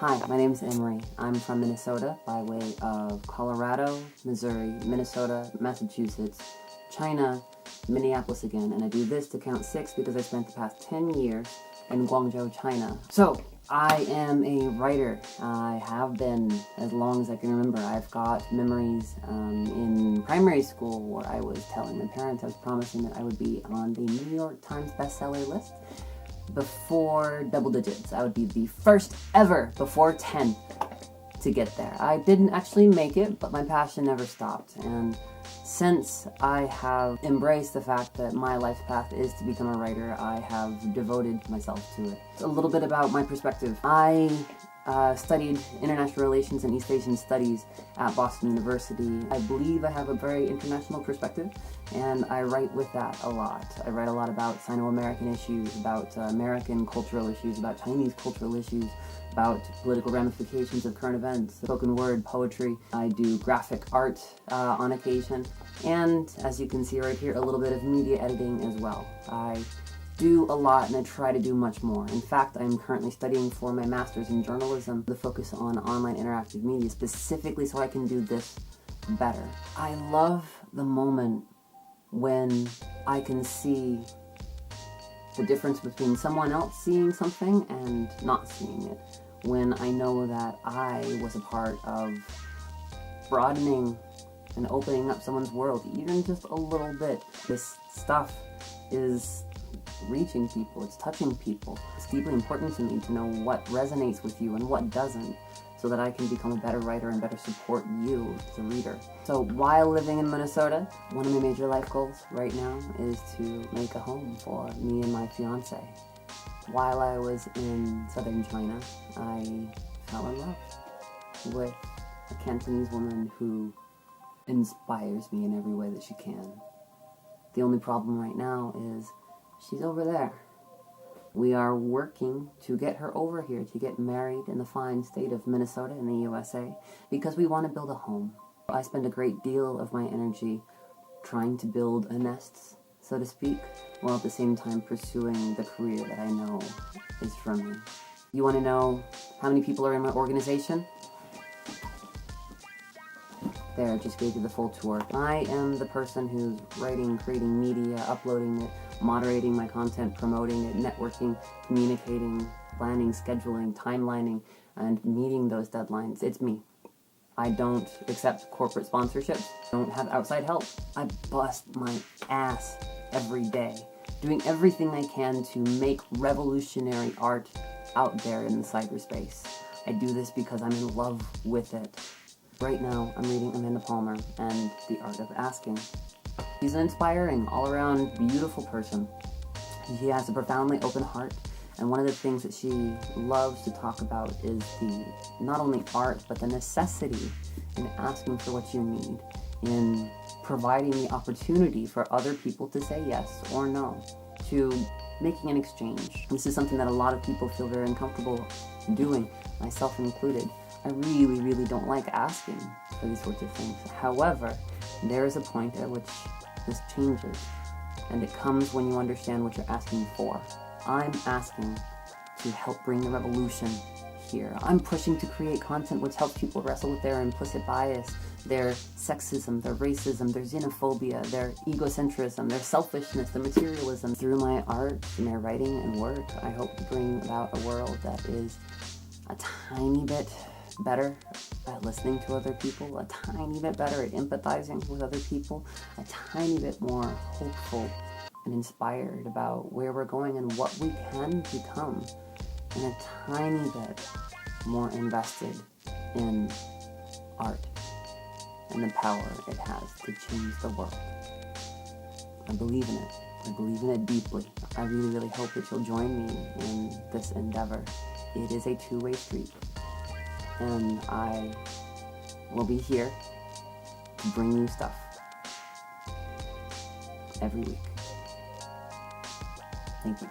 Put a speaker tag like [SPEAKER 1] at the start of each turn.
[SPEAKER 1] Hi, my name is Emery. I'm from Minnesota by way of Colorado, Missouri, Minnesota, Massachusetts, China, Minneapolis again, and I do this to count 6 because I spent the past 10 years in Guangzhou, China. So, I am a writer. I have been as long as I can remember. I've got memories in primary school where I was telling my parents, I was promising that I would be on the New York Times bestseller list before double digits. I would be the first ever before 10 to get there. I didn't actually make it, but my passion never stopped. And since I have embraced the fact that my life path is to become a writer, I have devoted myself to it. A little bit about my perspective. I studied international relations and East Asian studies at Boston University. I believe I have a very international perspective, and I write with that a lot. I write a lot about Sino-American issues, about American cultural issues, about Chinese cultural issues, about political ramifications of current events, spoken word, poetry. I do graphic art on occasion, and as you can see right here, a little bit of media editing as well. I do a lot and I try to do much more. In fact, I'm currently studying for my master's in journalism, the focus on online interactive media, specifically so I can do this better. I love the moment when I can see the difference between someone else seeing something and not seeing it. When I know that I was a part of broadening and opening up someone's world, even just a little bit. This stuff is reaching people, it's touching people. It's deeply important to me to know what resonates with you and what doesn't, so that I can become a better writer and better support you, the reader. So while living in Minnesota, one of my major life goals right now is to make a home for me and my fiance. While I was in southern China, I fell in love with a Cantonese woman who inspires me in every way that she can. The only problem right now is she's over there. We are working to get her over here to get married in the fine state of Minnesota in the USA because we want to build a home. I spend a great deal of my energy trying to build a nest, so to speak, while at the same time pursuing the career that I know is for me. You want to know how many people are in my organization? There, I just gave you the full tour. I am the person who's writing, creating media, uploading it, moderating my content, promoting it, networking, communicating, planning, scheduling, timelining, and meeting those deadlines. It's me. I don't accept corporate sponsorships. I don't have outside help. I bust my ass every day, doing everything I can to make revolutionary art out there in the cyberspace. I do this because I'm in love with it. Right now, I'm reading Amanda Palmer and The Art of Asking. She's an inspiring, all-around, beautiful person. She has a profoundly open heart, and one of the things that she loves to talk about is the not only art, but the necessity in asking for what you need, in providing the opportunity for other people to say yes or no, to making an exchange. This is something that a lot of people feel very uncomfortable doing, myself included. I really don't like asking for these sorts of things. However, there is a point at which this changes, and it comes when you understand what you're asking for. I'm asking to help bring the revolution here. I'm pushing to create content which helps people wrestle with their implicit bias, their sexism, their racism, their xenophobia, their egocentrism, their selfishness, their materialism. Through my art, through my writing and work, I hope to bring about a world that is a tiny bit better at listening to other people, a tiny bit better at empathizing with other people, a tiny bit more hopeful and inspired about where we're going and what we can become, and a tiny bit more invested in art and the power it has to change the world. I believe in it. I believe in it deeply. I really hope that you'll join me in this endeavor. It is a two-way street, and I will be here to bring you stuff every week. Thank you.